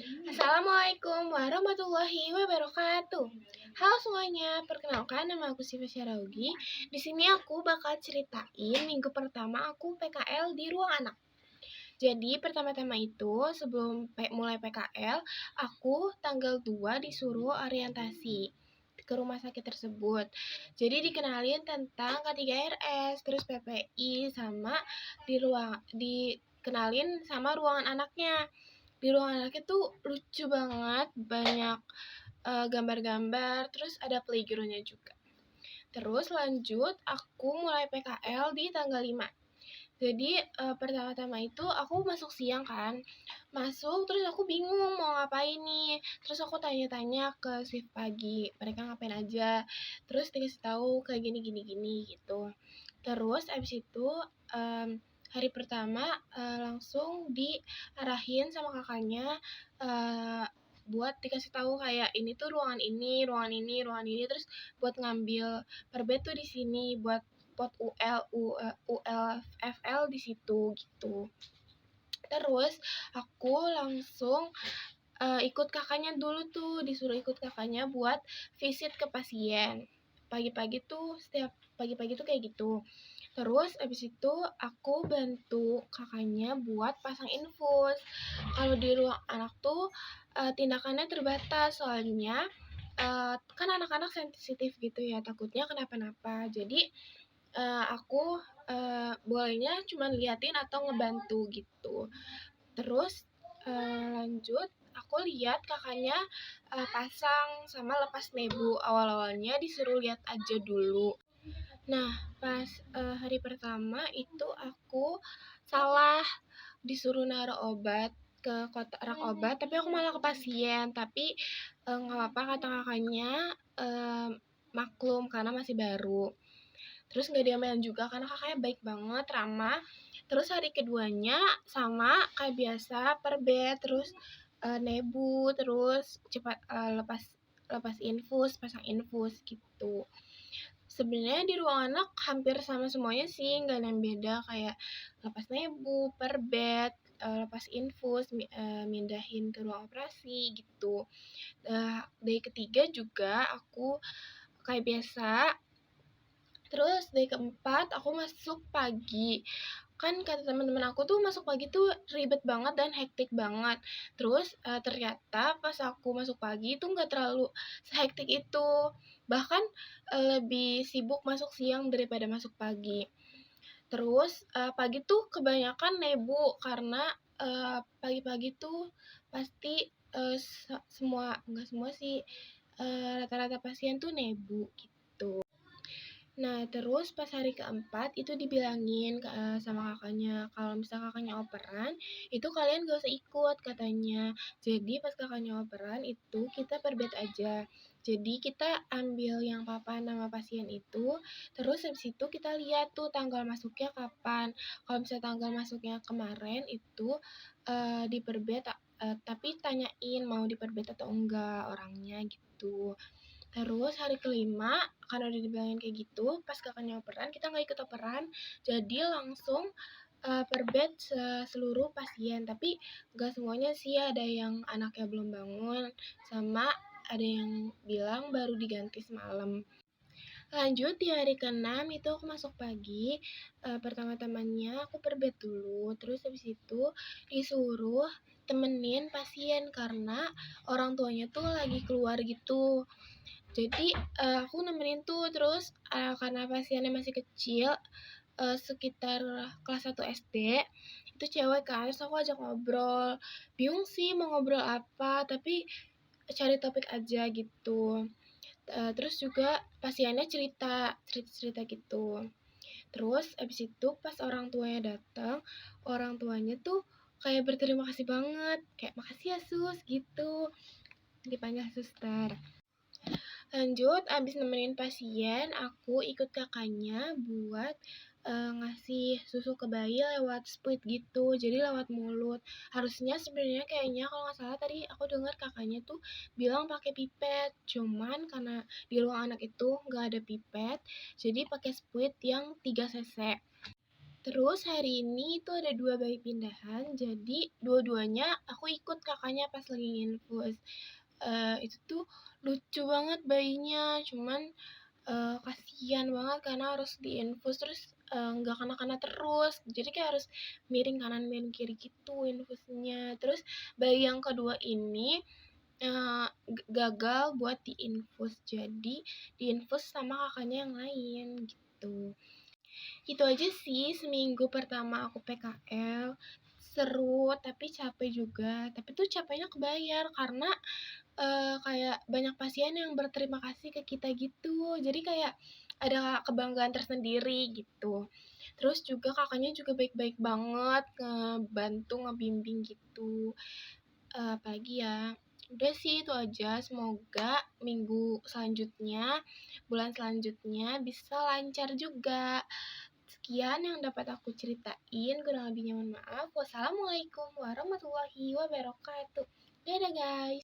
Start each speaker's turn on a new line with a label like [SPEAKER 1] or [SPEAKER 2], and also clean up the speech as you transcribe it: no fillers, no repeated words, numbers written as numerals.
[SPEAKER 1] Assalamualaikum warahmatullahi wabarakatuh. Halo semuanya, perkenalkan nama aku Siva Syaraugi. Di sini aku bakal ceritain minggu pertama aku PKL di ruang anak. Jadi pertama-tama itu sebelum mulai PKL, aku tanggal 2 disuruh orientasi ke rumah sakit tersebut. Jadi dikenalin tentang K3RS, terus PPI sama dikenalin sama ruangan anaknya. Di ruangan anaknya tuh lucu banget, banyak gambar-gambar, terus ada playgroundnya juga. Terus lanjut, aku mulai PKL di tanggal 5. Jadi pertama-tama itu aku masuk siang kan, masuk terus aku bingung mau ngapain nih. Terus aku tanya-tanya ke shift pagi, mereka ngapain aja. Terus dikasih tahu kayak gini gitu. Terus abis itu hari pertama langsung diarahin sama kakaknya buat dikasih tahu kayak ini tuh ruangan ini, terus buat ngambil per bed tuh di sini, buat pot UL, di situ gitu. Terus aku langsung ikut kakaknya dulu tuh, disuruh ikut kakaknya buat visit ke pasien. Pagi-pagi tuh, setiap pagi-pagi tuh kayak gitu. Terus abis itu aku bantu kakaknya buat pasang infus. Kalau di ruang anak tuh tindakannya terbatas soalnya kan anak-anak sensitif gitu ya, takutnya kenapa-napa. Jadi aku bolehnya cuma liatin atau ngebantu gitu. Terus lanjut aku lihat kakaknya pasang sama lepas nebu. Awal-awalnya disuruh lihat aja dulu. Nah, pas hari pertama itu aku salah disuruh naruh obat ke kotak obat, tapi aku malah ke pasien. Tapi nggak apa-apa kata kakaknya, maklum karena masih baru. Terus nggak diomelin juga karena kakaknya baik banget, ramah. Terus hari keduanya sama kayak biasa per bed, terus nebu, terus cepat lepas infus, pasang infus gitu. Sebenarnya di ruang anak hampir sama semuanya sih, nggak ada yang beda kayak lepas nebu, per bed, lepas infus, mindahin ke ruang operasi gitu. Day ketiga juga aku kayak biasa. Terus day keempat aku masuk pagi. Kan kata teman-teman aku tuh masuk pagi tuh ribet banget dan hektik banget. Terus ternyata pas aku masuk pagi itu nggak terlalu sehektik itu. Bahkan lebih sibuk masuk siang daripada masuk pagi. Terus pagi tuh kebanyakan nebu karena pagi-pagi tuh pasti semua, enggak semua sih, rata-rata pasien tuh nebu gitu. Nah, terus pas hari keempat itu dibilangin sama kakaknya, kalau misalnya kakaknya operan, itu kalian gak usah ikut katanya. Jadi pas kakaknya operan itu kita per bed aja. Jadi kita ambil yang papan nama pasien itu, terus habis itu kita lihat tuh tanggal masuknya kapan. Kalau misalnya tanggal masuknya kemarin itu di per bed, tapi tanyain mau di per bed atau enggak orangnya gitu. Terus hari kelima, karena udah dibilangin kayak gitu, pas kakaknya operan, kita nggak ikut operan, jadi langsung per bed seluruh pasien. Tapi nggak semuanya sih, ada yang anaknya belum bangun, sama ada yang bilang baru diganti semalam. Lanjut di hari ke-6 itu aku masuk pagi, pertama-tamanya aku per bed dulu, terus habis itu disuruh temenin pasien karena orang tuanya tuh lagi keluar gitu. Jadi aku nemenin tuh, terus karena pasiennya masih kecil, sekitar kelas 1 SD, itu cewek kan, terus aku ajak ngobrol. Bingung sih mau ngobrol apa, tapi cari topik aja gitu. Terus juga pasiennya cerita gitu. Terus abis itu pas orang tuanya datang, orang tuanya tuh kayak berterima kasih banget, kayak makasih ya sus gitu, dipanggil suster. Lanjut, abis nemenin pasien, aku ikut kakaknya buat ngasih susu ke bayi lewat split gitu, jadi lewat mulut. Harusnya sebenarnya kayaknya kalau nggak salah tadi aku dengar kakaknya tuh bilang pakai pipet, cuman karena di ruang anak itu nggak ada pipet, jadi pakai split yang 3 cc. Terus hari ini itu ada 2 bayi pindahan, jadi dua-duanya aku ikut kakaknya pas lagi infus. Itu tuh lucu banget bayinya, cuman kasihan banget karena harus diinfus terus, nggak kena-kena terus. Jadi kayak harus miring kanan miring kiri gitu infusnya. Terus bayi yang kedua ini, gagal buat diinfus, jadi diinfus sama kakaknya yang lain, gitu. Itu aja sih seminggu pertama aku PKL. Seru, tapi capek juga. Tapi tuh capeknya kebayar karena kayak banyak pasien yang berterima kasih ke kita gitu. Jadi kayak ada kebanggaan tersendiri gitu. Terus juga kakaknya juga baik-baik banget, ngebantu, ngebimbing gitu. Apalagi ya, udah sih itu aja. Semoga minggu selanjutnya, bulan selanjutnya bisa lancar juga. Sekian yang dapat aku ceritain, kurang lebihnya mohon maaf. Wassalamualaikum warahmatullahi wabarakatuh. Dadah guys.